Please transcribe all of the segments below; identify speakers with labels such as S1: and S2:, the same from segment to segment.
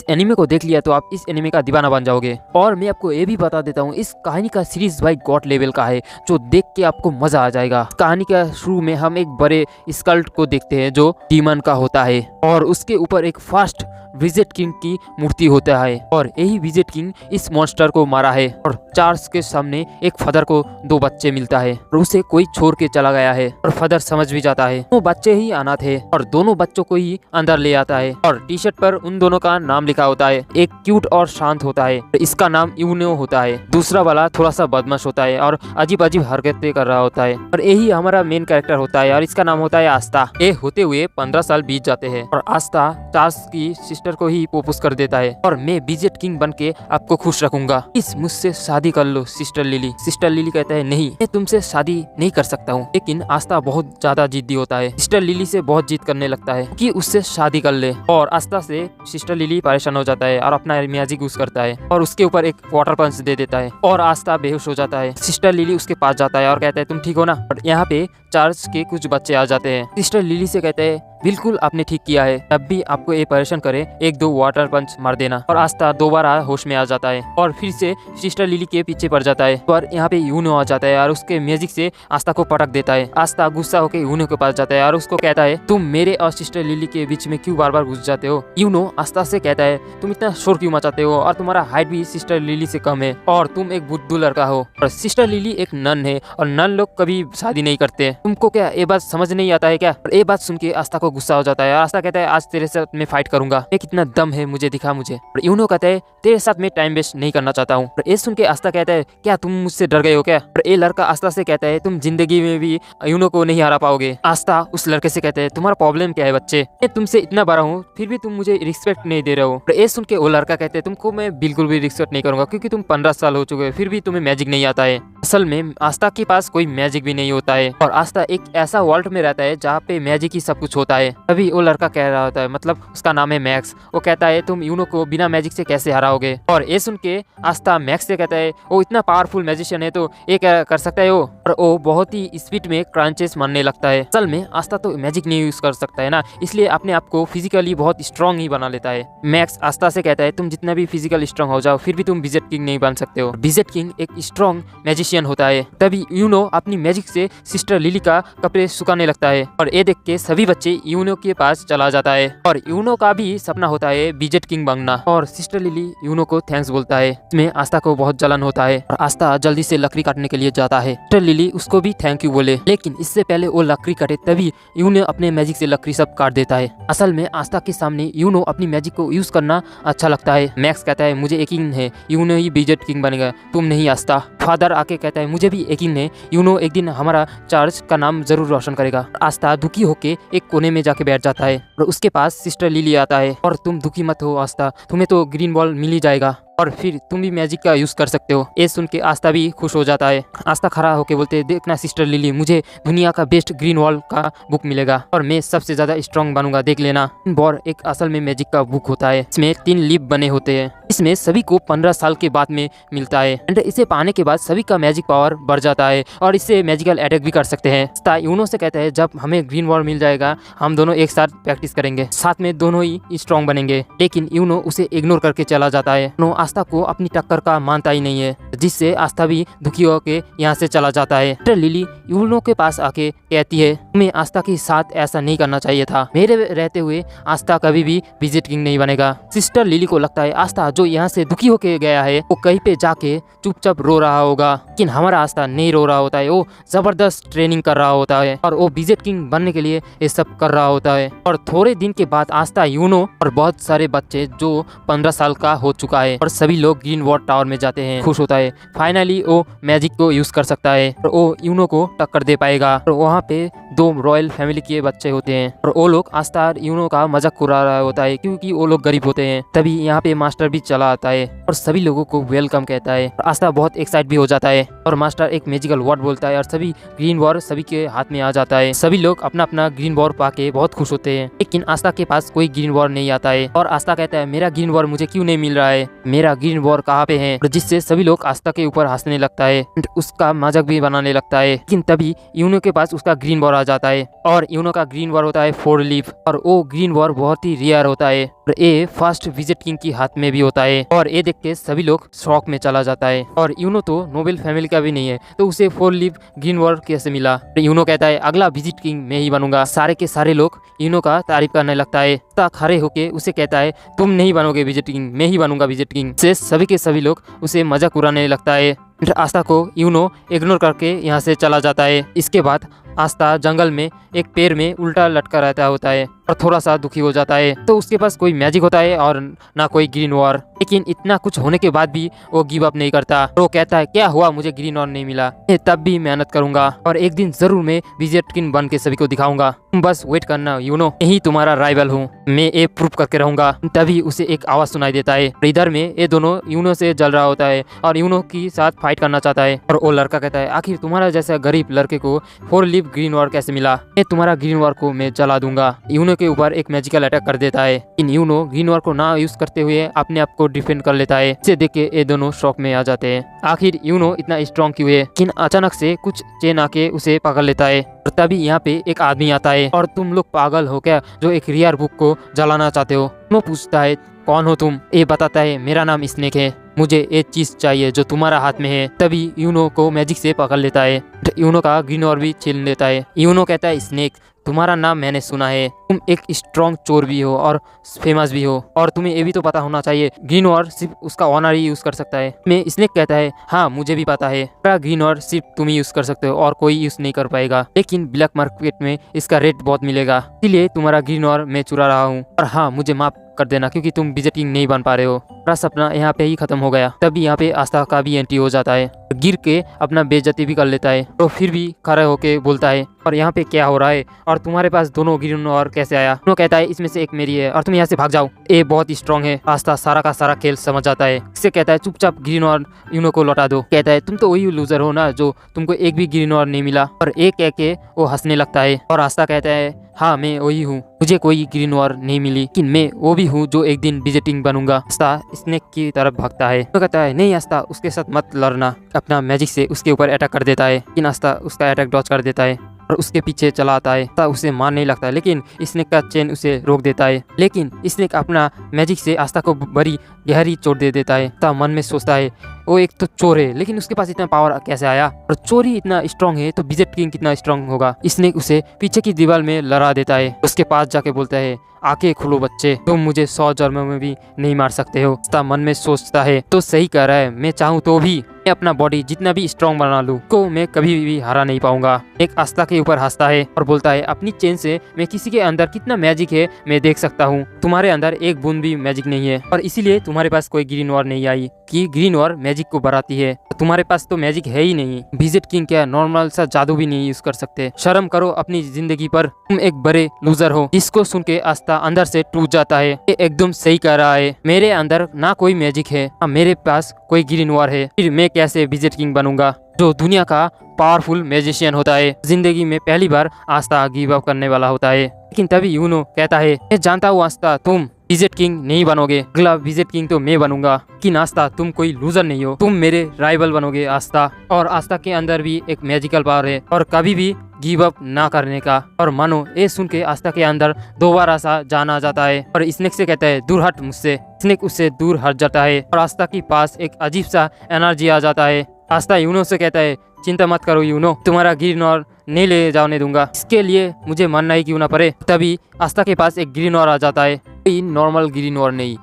S1: Anime को देख लिया तो आप इस एनिमे का दीवाना बन जाओगे। और मैं आपको ये भी बता देता हूँ, इस कहानी का सीरीज भाई गॉड लेवल का है, जो देख के आपको मजा आ जाएगा। कहानी का शुरू में हम एक बड़े स्कल्ट को देखते हैं जो डीमन का होता है, और उसके ऊपर एक फास्ट विजेट किंग की मूर्ति होता है, और यही विजेट किंग इस मॉन्स्टर को मारा है। और चार्ल्स के सामने एक फादर को 2 बच्चे मिलता है, और उसे कोई छोड़ के चला गया है, और फादर समझ भी जाता है वो बच्चे ही अनाथ है, और दोनों बच्चों को ही अंदर ले आता है। और टी शर्ट पर उन दोनों का नाम लिखा होता है। एक क्यूट और शांत होता है, इसका नाम यूनो होता है। दूसरा वाला थोड़ा सा बदमाश होता है और अजीब अजीब हरकतें कर रहा होता है, और यही हमारा मेन कैरेक्टर होता है, और इसका नाम होता है आस्था। ये होते हुए 15 साल बीत जाते हैं, और आस्था चार्ल्स की सिस्टर को ही प्रपोज कर देता है, और मैं विजेट किंग बन के आपको खुश रखूंगा, इस मुझसे शादी कर लो सिस्टर लिली। सिस्टर लिली कहता है नहीं, मैं तुमसे शादी नहीं कर सकता हूँ। लेकिन आस्था बहुत ज्यादा जिद्दी होता है, सिस्टर लिली से बहुत जिद करने लगता है कि उससे शादी कर ले, और आस्था से सिस्टर लिली परेशान हो जाता है और अपना मैजिक यूज करता है, और उसके ऊपर एक वाटर पंच दे देता है, और आस्था बेहोश हो जाता है। सिस्टर लिली उसके पास जाता है और कहता है तुम ठीक हो ना। और यहाँ पे चार्ल्स के कुछ बच्चे आ जाते हैं। सिस्टर लिली से कहते हैं बिल्कुल आपने ठीक किया है, जब भी आपको ये परेशान करे 1-2 वाटर पंच मार देना। और आस्था दोबारा होश में आ जाता है और फिर से सिस्टर लिली के पीछे पड़ जाता है। पर यहाँ पे यूनो आ जाता है और उसके मैजिक से आस्था को पटक देता है। आस्था गुस्सा होकर यूनो के पास जाता है और उसको कहता है तुम मेरे और सिस्टर लिली के बीच में क्यों बार बार घुस जाते हो। यूनो आस्था से कहता है तुम इतना शोर क्यों मचाते हो, और तुम्हारा हाइट भी सिस्टर लिली से कम है, और तुम एक बुद्धू लड़का हो। और सिस्टर लिली एक नन है, और नन लोग कभी शादी नहीं करते। तुमको क्या ये बात समझ नहीं आता है क्या। और ये बात सुन के आस्था को गुस्सा हो जाता है। आस्था कहता है आज तेरे साथ मैं फाइट करूंगा, मैं कितना दम है मुझे दिखा मुझे। और यूनो कहता है तेरे साथ मैं टाइम वेस्ट नहीं करना चाहता हूँ। और ये सुन के आस्था कहता है क्या तुम मुझसे डर गए हो क्या। और ये लड़का आस्था से कहता है तुम जिंदगी में भी यूनो को नहीं हरा पाओगे। आस्था उस लड़के से कहते हैं तुम्हारा प्रॉब्लम क्या है बच्चे, मैं तुमसे इतना बड़ा हूँ फिर भी तुम मुझे रिस्पेक्ट नहीं दे रहे हो। और ये सुन के वो लड़का कहते हैं तुमको मैं बिल्कुल भी रिस्पेक्ट नहीं करूंगा, क्योंकि तुम 15 साल हो चुके हो फिर भी तुम्हें मैजिक नहीं आता है। असल में आस्था के पास कोई मैजिक भी नहीं होता है, और आस्था एक ऐसा वर्ल्ड में रहता है जहाँ पे मैजिक ही सब कुछ होता है। तभी वो लड़का कह रहा होता है, मतलब उसका नाम है मैक्स, वो कहता है तुम यूनो को बिना मैजिक से कैसे हराओगे। और ये सुन के आस्था मैक्स से कहता है वो इतना पावरफुल मैजिशियन है तो ये क्या कर सकता है वो। और वो बहुत ही स्पीड में क्रंचेस मारने लगता है। असल में आस्था तो मैजिक नहीं यूज कर सकता है ना, इसलिए अपने आप को फिजिकली बहुत स्ट्रांग ही बना लेता है। मैक्स आस्था से कहता है तुम जितना भी फिजिकल स्ट्रांग हो जाओ फिर भी तुम विजेट किंग नहीं बन सकते हो। विजेट किंग एक स्ट्रांग मैजिशियन होता है। तभी यूनो अपनी मैजिक से सिस्टर लिली का कपड़े सुखाने लगता है, और ये देख के सभी बच्चे यूनो के पास चला जाता है। और यूनो का भी सपना होता है विजेट किंग बनना। और सिस्टर लिली यूनो को थैंक्स बोलता है। इसमें आस्था को बहुत जलन होता है, और आस्था जल्दी से लकड़ी काटने के लिए जाता है। सिस्टर लिली उसको भी थैंक यू बोले, लेकिन इससे पहले वो लकड़ी काटे तभी यूनो अपने मैजिक से लकड़ी सब काट देता है। असल में आस्था के सामने यूनो अपनी मैजिक को यूज करना अच्छा लगता है। मैक्स कहता है मुझे यकीन है यूनो ही विजेट किंग बनेगा, तुम नहीं आस्था। फादर आके कहता है मुझे भी यकीन है यूनो एक दिन हमारा चार्ज का नाम जरूर रोशन करेगा। आस्था दुखी होके एक कोने में जाके बैठ जाता है, और उसके पास सिस्टर लिली आता है। और तुम दुखी मत हो आस्था, तुम्हें तो ग्रीन बॉल मिल ही जाएगा, और फिर तुम भी मैजिक का यूज कर सकते हो। ये सुन के आस्था भी खुश हो जाता है। आस्था खड़ा होके बोलते देखना सिस्टर लिली, मुझे दुनिया का बेस्ट ग्रीन वॉल का बुक मिलेगा, और मैं सबसे ज्यादा स्ट्रांग बनूंगा, देख लेना। बॉर एक असल में मैजिक का बुक होता है, इसमें 3 लीफ बने होते हैं। इसमें सभी को 15 साल के बाद में मिलता है, एंड इसे पाने के बाद सभी का मैजिक पावर बढ़ जाता है, और इससे मैजिकल अटैक भी कर सकते हैं। आस्था यूनो से कहता है जब हमें ग्रीन वॉल मिल जाएगा हम दोनों एक साथ प्रैक्टिस करेंगे, साथ में दोनों ही स्ट्रांग बनेंगे। लेकिन यूनो उसे इग्नोर करके चला जाता है। आस्था को अपनी टक्कर का मानता ही नहीं है, जिससे आस्था भी दुखी होकर यहाँ से चला जाता है। सिस्टर लिली यूनो के पास आके कहती है तुम्हें आस्था के साथ ऐसा नहीं करना चाहिए था, मेरे रहते हुए आस्था कभी भी विजेट किंग नहीं बनेगा। सिस्टर लिली को लगता है आस्था जो यहाँ से दुखी होके गया है वो कहीं पे जाके चुपचाप रो रहा होगा, लेकिन हमारा आस्था नहीं रो रहा होता है, वो जबरदस्त ट्रेनिंग कर रहा होता है, और वो विजेट किंग बनने के लिए ये सब कर रहा होता है। और थोड़े दिन के बाद आस्था यूनो और बहुत सारे बच्चे जो 15 साल का हो चुका है, और सभी लोग ग्रीन वॉल टावर में जाते हैं, खुश होता है। फाइनली वो मैजिक को यूज कर सकता है, और वो यूनो को टक्कर दे पाएगा। और वहाँ पे 2 रॉयल फैमिली के बच्चे होते हैं, और वो लोग आस्था यूनो का मजाक उड़ा रहा होता है, क्योंकि वो लोग गरीब होते हैं। तभी यहाँ पे मास्टर भी चला आता है और सभी लोगों को वेलकम कहता है। आस्था बहुत एक्साइट भी हो जाता है, और मास्टर एक मैजिकल वर्ड बोलता है और सभी ग्रीन वॉर सभी के हाथ में आ जाता है। सभी लोग अपना अपना ग्रीन वॉर पाके बहुत खुश होते हैं, लेकिन आस्था के पास कोई ग्रीन वॉर नहीं आता है। और आस्था कहता है मेरा ग्रीन वॉर मुझे क्यों नहीं मिल रहा है, मेरा ग्रीन वॉर कहाँ पे है, जिससे सभी लोग आस्था के ऊपर हंसने लगता है, उसका मजाक भी बनाने लगता है। लेकिन तभी यूनो के पास उसका ग्रीन वॉर आ जाता है, और यूनो का ग्रीन वॉर होता है 4 लीफ, और वो ग्रीन वॉर बहुत ही रेयर होता है। और ए फर्स्ट विजिट किंग की हाथ में भी होता है और ये देख के सभी लोग शॉक में चला जाता है। और यूनो तो नोबेल फैमिली का भी नहीं है तो उसे 4 लीफ ग्रीन वॉर कैसे मिला। यूनो कहता है अगला विजिट किंग मैं ही बनूंगा। सारे के सारे लोग यूनो का तारीफ करने लगता है। खड़े होके उसे कहता है तुम नहीं बनोगे विजिट किंग, मैं ही बनूंगा विजिट किंग। से सभी के सभी लोग उसे मजाक उड़ाने लगता है। फिर आस्था को यूनो इग्नोर करके यहाँ से चला जाता है। इसके बाद आस्था जंगल में एक पेड़ में उल्टा लटका रहता होता है और थोड़ा सा दुखी हो जाता है। तो उसके पास कोई मैजिक होता है और ना कोई ग्रीन वॉर, लेकिन इतना कुछ होने के बाद भी वो गिव अप नहीं करता। वो कहता है क्या हुआ, मुझे ग्रीन वॉर नहीं मिला, मैं तब भी मेहनत करूंगा और एक दिन जरूर मैं विजिट किंग बन के सभी को दिखाऊंगा। तुम बस वेट करना यूनो, यही तुम्हारा राइवल हूँ, मैं ये प्रूव करके रहूंगा। तभी उसे एक आवाज सुनाई देता है। इधर में ये दोनों यूनो से जल रहा होता है और यूनो के साथ फाइट करना चाहता है। और वो लड़का कहता है आखिर तुम्हारा जैसा गरीब लड़के को 4 लीफ ग्रीन वॉर कैसे मिला, मैं तुम्हारा ग्रीन वॉर को मैं जला दूंगा। यूनो के ऊपर एक मैजिकल अटैक कर देता है। इन यूनो ग्रीन वॉर को ना यूज करते हुए अपने आप को डिफेंड कर लेता है। इसे देख के ये दोनों शॉक में आ जाते हैं। आखिर यूनो इतना स्ट्रॉन्ग क्यों है। लेकिन अचानक से कुछ चेन आके उसे पकड़ लेता है और तभी यहाँ पे एक आदमी आता है। और तुम लोग पागल हो क्या जो एक रेयर बुक को जलाना चाहते हो। यूनो पूछता है कौन हो तुम। ये बताता है मेरा नाम स्नेक है, मुझे एक चीज चाहिए जो तुम्हारा हाथ में है। तभी यूनो को मैजिक से पकड़ लेता है। यूनो का ग्रीन वॉर भी छीन लेता है। यूनो कहता है स्नेक तुम्हारा नाम मैंने सुना है, तुम एक स्ट्रॉन्ग चोर भी हो और फेमस भी हो और तुम्हें ये भी तो पता होना चाहिए ग्रीन वॉर सिर्फ उसका ऑनर ही यूज कर सकता है। मैं स्नेक कहता है हाँ मुझे भी पता है, ग्रीन वॉर सिर्फ तुम ही यूज कर सकते हो और कोई यूज नहीं कर पाएगा, लेकिन ब्लैक मार्केट में इसका रेट बहुत मिलेगा, इसलिए तुम्हारा ग्रीन वॉर मैं चुरा रहा हूँ। और हाँ मुझे माफ कर देना क्योंकि तुम विजिट किंग नहीं बन पा रहे हो। मेरा सपना यहाँ पे ही खत्म हो गया। तभी यहाँ पे आस्था का भी एंट्री हो जाता है। गिर के अपना बेइज्जती भी कर लेता है तो फिर भी खड़े होके बोलता है और यहाँ पे क्या हो रहा है और तुम्हारे पास दोनों ग्रीन और कैसे आया। वो कहता है इसमें से एक मेरी है और तुम यहाँ से भाग जाओ, ये बहुत स्ट्रॉन्ग है। आस्था सारा का सारा खेल समझ जाता है। इससे कहता है चुपचाप ग्रीन और यूनो को लौटा दो। कहता है तुम तो वही लूजर हो ना जो तुमको एक भी ग्रीन और नहीं मिला। और एक कह के वो हंसने लगता है और आस्था कहता है हाँ मैं वही हूँ, मुझे कोई ग्रीन वॉर नहीं मिली, लेकिन मैं वो भी हूँ जो एक दिन विजिटिंग बनूंगा। आस्था स्नेक की तरफ भागता है तो कहता है नहीं आस्था उसके साथ मत लड़ना। अपना मैजिक से उसके ऊपर अटैक कर देता है, लेकिन आस्था उसका अटैक डॉज कर देता है और उसके पीछे चला आता है। आस्था उसे मार नहीं लगता, लेकिन स्नेक का चेन उसे रोक देता है। लेकिन स्नेक अपना मैजिक से आस्था को बड़ी गहरी चोट दे देता है। आस्था मन में सोचता है वो एक तो चोर है, लेकिन उसके पास इतना पावर कैसे आया, और चोर ही इतना स्ट्रॉन्ग है तो विजिट किंग कितना स्ट्रॉन्ग होगा। स्नेक उसे पीछे की दीवार में लड़ा देता है। उसके पास जाके बोलता है आंखें खोलो बच्चे, तुम मुझे 100 जन्मों में भी नहीं मार सकते हो। आस्था मन में सोचता है तो सही कह रहा है, मैं चाहूँ तो भी मैं अपना बॉडी जितना भी स्ट्रॉन्ग बना लूँ को मैं कभी भी हरा नहीं पाऊंगा। एक आस्था के ऊपर हंसता है और बोलता है अपनी चेन से मैं किसी के अंदर कितना मैजिक है मैं देख सकता हूँ, तुम्हारे अंदर एक बूंद भी मैजिक नहीं है और इसीलिए तुम्हारे पास कोई ग्रीन वॉर नहीं आई कि ग्रीन वॉर मैजिक को बढ़ाती है। तुम्हारे पास तो मैजिक है ही नहीं। विजिट किंग क्या नॉर्मल सा जादू भी नहीं यूज कर सकते। शर्म करो अपनी जिंदगी पर, तुम एक बड़े लूजर हो। जिसको सुन के आस्था अंदर से टूट जाता है। ये एकदम सही कह रहा है, मेरे अंदर ना कोई मैजिक है ना मेरे पास कोई ग्रीन वॉर है, फिर मैं कैसे विजिट किंग बनूंगा जो दुनिया का पावरफुल मैजिशियन होता है। जिंदगी में पहली बार आस्था गिव अप करने वाला होता है। लेकिन तभी यूनो कहता है मैं जानता हूँ आस्था तुम विजिट किंग नहीं बनोगे, अगला विजिट किंग तो मैं बनूंगा। कि आस्था तुम कोई लूजर नहीं हो, तुम मेरे राइवल बनोगे आस्था। और आस्था के अंदर भी एक मैजिकल पावर है और कभी भी गिव अप ना करने का। और मानो ये सुन के आस्था के अंदर दोबारा सा जान आ जाता है और स्नेक से कहता है दूर हट मुझसे। स्नेक उससे दूर हट जाता है और आस्था के पास एक अजीब सा एनर्जी आ जाता है। आस्था यूनो से कहता है चिंता मत करो यूनो, तुम्हारा ग्रीन वॉर नहीं ले जाने दूंगा, इसके लिए मुझे मानना ही क्यों ना पड़े। तभी आस्था के पास एक ग्रीन वॉर आ जाता है, नॉर्मल ग्रीन वॉर नहीं,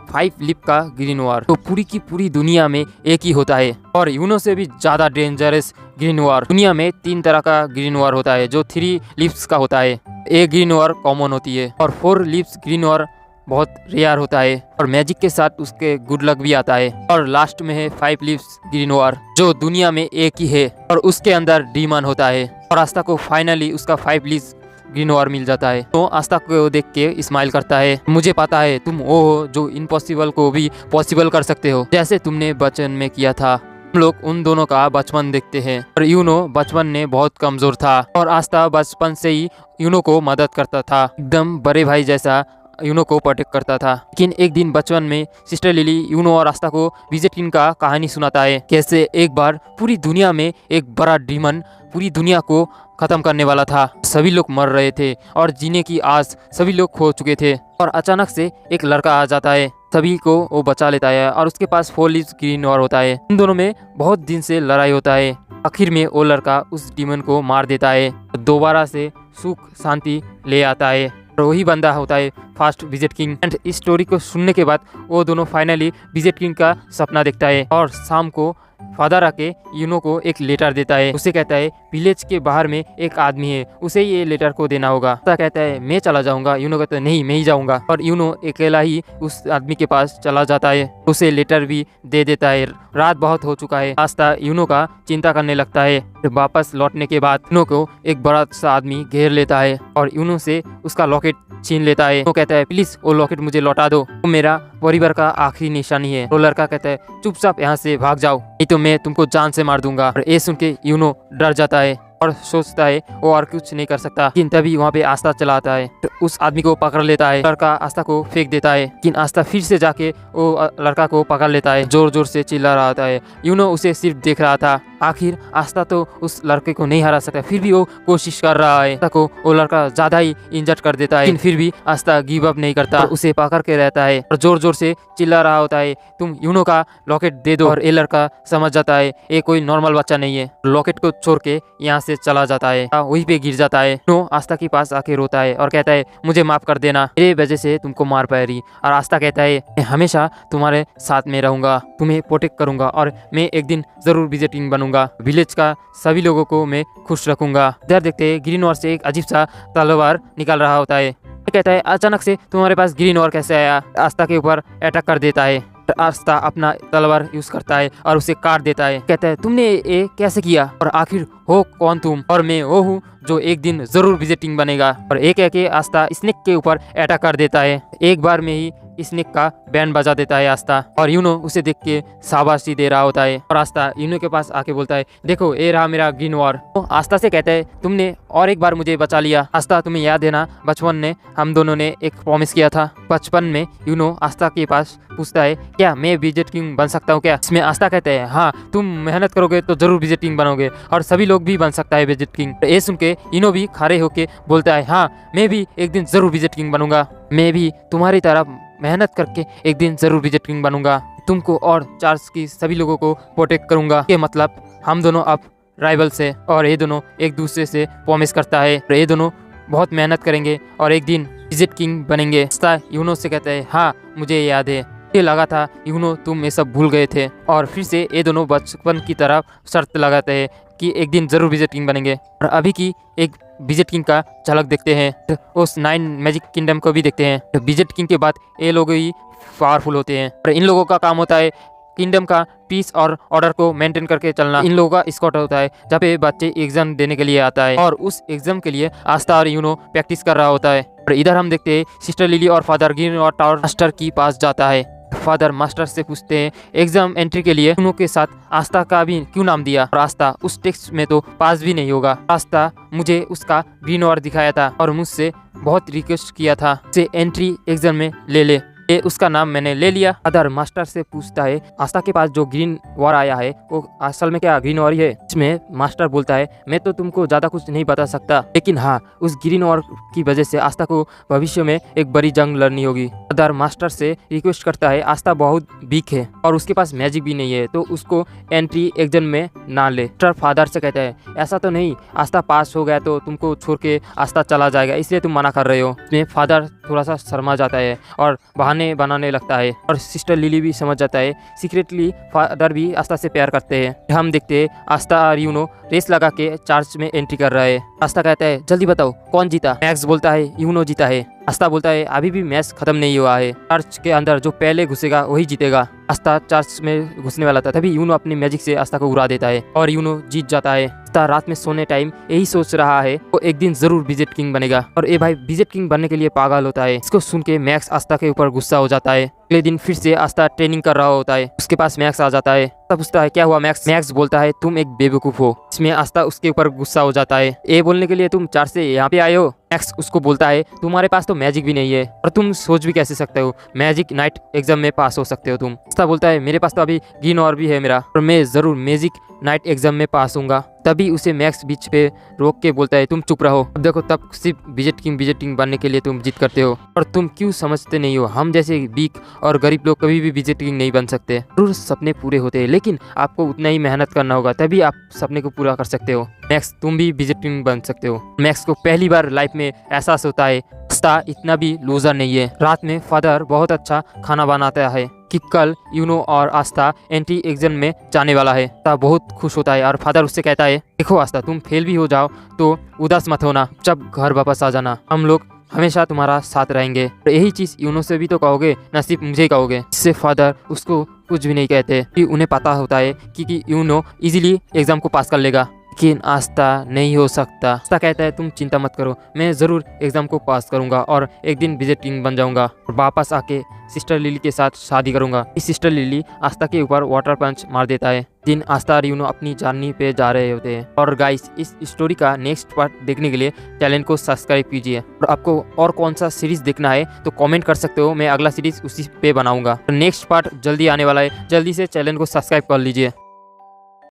S1: 5 लीफ का ग्रीन वॉर। तो पूरी की पूरी दुनिया में एक ही होता है और यूनो से भी ज्यादा डेंजरस ग्रीन वॉर। दुनिया में 3 तरह का ग्रीन वॉर होता है जो 3 लीव्स का होता है। एक ग्रीन वॉर कॉमन होती है और 4 लीव्स ग्रीन वॉर बहुत रेयर होता है और मैजिक के साथ उसके गुड लक भी आता है। और लास्ट में है 5 लीव्स ग्रीन वॉर जो दुनिया में एक ही है और उसके अंदर डीमन होता है। और आस्था को फाइनली उसका 5 लीव्स ग्रीन वॉर मिल जाता है तो आस्था को देख के स्माइल करता है, मुझे पता है तुम वो हो जो इम्पॉसिबल को भी पॉसिबल कर सकते हो, जैसे तुमने बचपन में किया था। हम लोग उन दोनों का बचपन देखते हैं और यूनो बचपन में बहुत कमजोर था और आस्था बचपन से ही यूनो को मदद करता था, एकदम बड़े भाई जैसा यूनो को प्रोटेक्ट करता था। लेकिन एक दिन बचपन में सिस्टर लिली यूनो और आस्था को विजिट किंग का कहानी सुनाता है, कैसे एक बार पूरी दुनिया में एक बड़ा डीमन पूरी दुनिया को खत्म करने वाला था। सभी लोग मर रहे थे और जीने की आस सभी लोग खो चुके थे। और अचानक से एक लड़का आ जाता है, सभी को वो बचा लेता है और उसके पास 4 लीव्स ग्रीन वॉर होता है। इन दोनों में बहुत दिन से लड़ाई होता है। आखिर में वो लड़का उस डीमन को मार देता है, दोबारा से सुख शांति ले आता है और वही बंदा होता है फास्ट विजेट किंग। एंड इस स्टोरी को सुनने के बाद वो दोनों फाइनली विजेट किंग का सपना देखता है और शाम को फादर आके यूनो को एक लेटर देता है। उसे कहता है विलेज के बाहर में एक आदमी है, उसे ये लेटर को देना होगा। कहता है मैं चला जाऊंगा। यूनो कहता है नहीं मैं ही जाऊंगा। और यूनो अकेला ही उस आदमी के पास चला जाता है, उसे लेटर भी दे देता है। रात बहुत हो चुका है। आस्था यूनो का चिंता करने लगता है। वापस लौटने के बाद यूनो को एक बड़ा सा आदमी घेर लेता है और यूनो से उसका लॉकेट छीन लेता है। वो कहता है प्लीज वो लॉकेट मुझे लौटा दो, वो मेरा परिवार का आखिरी निशानी है। वो लड़का कहता है चुपचाप यहाँ से भाग जाओ, नहीं तो मैं तुमको जान से मार दूंगा। और ये सुन के यूनो डर जाता है और सोचता है वो और कुछ नहीं कर सकता। लेकिन तभी वहाँ पे आस्था चला आता है, तो उस आदमी को पकड़ लेता है। लड़का आस्था को फेंक देता है, लेकिन आस्था फिर से जाके वो लड़का को पकड़ लेता है। जोर जोर से चिल्ला रहा था। यूनो उसे सिर्फ देख रहा था। आखिर आस्था तो उस लड़के को नहीं हरा सकता, फिर भी वो कोशिश कर रहा है। आस्था को वो लड़का ज्यादा ही इंजर्ड कर देता है, लेकिन फिर भी आस्था गिव अप नहीं करता और उसे पकड़ के रहता है और जोर जोर से चिल्ला रहा होता है तुम यूनो का लॉकेट दे दो। और ये लड़का समझ जाता है ये कोई नॉर्मल बच्चा नहीं है, लॉकेट को छोड़ के यहाँ से चला जाता है। वहीं पे गिर जाता है। यूनो आस्था के पास आके रोता है और कहता है मुझे माफ कर देना, मेरे वजह से तुमको मार पाई रही। और आस्था कहता है मैं हमेशा तुम्हारे साथ में रहूंगा, तुम्हें प्रोटेक्ट करूंगा और मैं एक दिन जरूर विजिटिंग बनूंगा। विलेज का सभी लोगों को मैं खुश रखूंगा। इधर देखते हैं ग्रीन वॉर से एक अजीब सा तलवार निकल रहा होता है। कहता है अचानक से तुम्हारे पास ग्रीन वॉर कैसे आया? आस्था के ऊपर अटैक कर देता है। आस्था अपना तलवार यूज करता है और उसे काट देता है। कहता है तुमने ये कैसे किया और आखिर हो कौन तुम? और मैं वो हूँ जो एक दिन जरूर विजिटिंग बनेगा। और एक एक आस्था स्नेक के ऊपर अटैक कर देता है। एक बार में ही स्नेक का बैंड बजा देता है आस्था। और यूनो उसे देख के शाबाशी दे रहा होता है और आस्था यूनो के पास आके बोलता है देखो ये रहा मेरा ग्रीन वॉर। तो आस्था से कहता है तुमने और एक बार मुझे बचा लिया। आस्था तुम्हें याद है ना बचपन में हम दोनों ने एक प्रॉमिस किया था। बचपन में यूनो आस्था के पास पूछता है क्या मैं विजेट किंग बन सकता हूँ क्या? इसमें आस्था कहते हैं हाँ तुम मेहनत करोगे तो जरूर विजेट किंग बनोगे और सभी लोग भी बन सकता है विजेट किंग। ये सुन के यूनो भी खड़े होके बोलता है हाँ मैं भी एक दिन जरूर विजेट किंग बनूंगा, मैं भी तुम्हारी तरह मेहनत करके एक दिन जरूर विजेट किंग बनूंगा, तुमको और चार्ल्स की सभी लोगों को प्रोटेक्ट करूंगा। ये मतलब हम दोनों अब राइवल्स है और ये दोनों एक दूसरे से प्रॉमिस करता है। ये दोनों बहुत मेहनत करेंगे और एक दिन विजेट किंग बनेंगे। आस्था यूनो से कहता है हाँ मुझे याद है, ये लगा था यूनो तुम ये सब भूल गए थे। और फिर से ये दोनों बचपन की तरह शर्त लगाते हैं कि एक दिन जरूर विजेट किंग बनेंगे। और अभी की एक विजेट किंग का झलक देखते हैं, उस 9 मैजिक किंगडम को भी देखते हैं। विजेट किंग के बाद ये लोग ही पावरफुल होते हैं और इन लोगों का काम होता है किंगडम का पीस और ऑर्डर को मेंटेन करके चलना। इन लोगों का स्कॉट होता है जहाँ पे बच्चे एग्जाम देने के लिए आता है और उस एग्जाम के लिए आस्था और यूनो प्रैक्टिस कर रहा होता है। और इधर हम देखते हैं सिस्टर लिली और फादर ग्रीन और टावर मास्टर के पास जाता है। फादर मास्टर से पूछते हैं एग्जाम एंट्री के लिए यूनो के साथ आस्था का भी क्यों नाम दिया? और आस्था उस टेक्स्ट में तो पास भी नहीं होगा। आस्था मुझे उसका ग्रीन वॉर दिखाया था और मुझसे बहुत रिक्वेस्ट किया था उसे एंट्री एग्जाम में ले ले, ये उसका नाम मैंने ले लिया। फादर मास्टर से पूछता है आस्था के पास जो ग्रीन वॉर आया है वो असल में क्या ग्रीन वॉर ही है? इसमें मास्टर बोलता है मैं तो तुमको ज्यादा कुछ नहीं बता सकता, लेकिन हाँ उस ग्रीन वॉर की वजह से आस्था को भविष्य में एक बड़ी जंग लड़नी होगी। फादर मास्टर से रिक्वेस्ट करता है आस्था बहुत वीक है और उसके पास मैजिक भी नहीं है तो उसको एंट्री एग्जाम में ना ले। फादर से कहता है ऐसा तो नहीं, आस्था पास हो गया तो तुमको छोड़ के आस्था चला जाएगा इसलिए तुम मना कर रहे हो। इसमें फादर थोड़ा सा शर्मा जाता है और बहाने बनाने लगता है और सिस्टर लिली भी समझ जाता है। सीक्रेटली फादर भी आस्था से प्यार करते हैं। हम देखते हैं आस्था और यूनो रेस लगा के चर्च में एंट्री कर रहा है। आस्था कहता है जल्दी बताओ कौन जीता? मैक्स बोलता है यूनो जीता है। आस्था बोलता है अभी भी मैच खत्म नहीं हुआ है, चर्च के अंदर जो पहले घुसेगा वही जीतेगा। आस्था चर्च में घुसने वाला था तभी यूनो अपनी मैजिक से आस्था को उड़ा देता है और यूनो जीत जाता है। आस्था रात में सोने टाइम यही सोच रहा है वो एक दिन जरूर विजेट किंग बनेगा और ये भाई विजेट किंग बनने के लिए पागल होता है। इसको सुन के मैक्स आस्था के ऊपर गुस्सा हो जाता है अगले दिन फिर से आस्था ट्रेनिंग कर रहा होता है। उसके पास मैक्स आ जाता है। तब पूछता है क्या हुआ मैक्स। मैक्स बोलता है तुम एक बेवकूफ हो। इसमें आस्था उसके ऊपर गुस्सा हो जाता है। ये बोलने के लिए तुम 4 से यहाँ पे आए हो। मैक्स उसको बोलता है तुम्हारे पास तो मैजिक भी नहीं है और तुम सोच भी कैसे सकते हो मैजिक नाइट एग्जाम में पास हो सकते हो तुम। आस्था बोलता है मेरे पास तो अभी ग्रीन और भी है मेरा और मैं जरूर मैजिक नाइट एग्जाम में पास होऊंगा। तभी उसे मैक्स बीच पे रोक के बोलता है तुम चुप रहो। अब देखो तब सिर्फ विजिटिंग बनने के लिए तुम जिद करते हो और तुम क्यों समझते नहीं हो हम जैसे वीक और गरीब लोग कभी भी विजिटिंग नहीं बन सकते। जरूर सपने पूरे होते हैं लेकिन आपको उतना ही मेहनत करना होगा तभी आप सपने को पूरा कर सकते हो। मैक्स तुम भी विजिटिंग बन सकते हो। मैक्स को पहली बार लाइफ में एहसास होता है आस्था इतना भी लूजर नहीं है। रात में फादर बहुत अच्छा खाना बनाता है कि कल यूनो और आस्था एंटी एग्जाम में जाने वाला है। आस्था बहुत खुश होता है और फादर उससे कहता है देखो आस्था तुम फेल भी हो जाओ तो उदास मत होना, जब घर वापस आ जाना, हम लोग हमेशा तुम्हारा साथ रहेंगे। और यही चीज यूनो से भी तो कहोगे न सिर्फ मुझे कहोगे। इससे फादर उसको कुछ भी नहीं कहते कि उन्हें पता होता है कि यूनो इजीली एग्जाम को पास कर लेगा लेकिन आस्था नहीं हो सकता। आस्था कहता है तुम चिंता मत करो मैं ज़रूर एग्ज़ाम को पास करूंगा और एक दिन विजिटिंग बन जाऊंगा और वापस आके सिस्टर लिली के साथ शादी करूंगा। इस सिस्टर लिली आस्था के ऊपर वाटर पंच मार देता है। दिन आस्था और यूनो अपनी जर्नी पे जा रहे होते हैं। और गाइस इस स्टोरी का नेक्स्ट पार्ट देखने के लिए चैनल को सब्सक्राइब कीजिए और आपको और कौन सा सीरीज देखना है तो कमेंट कर सकते हो, मैं अगला सीरीज उसी पे बनाऊंगा। नेक्स्ट पार्ट जल्दी आने वाला है, जल्दी से चैनल को सब्सक्राइब कर लीजिए।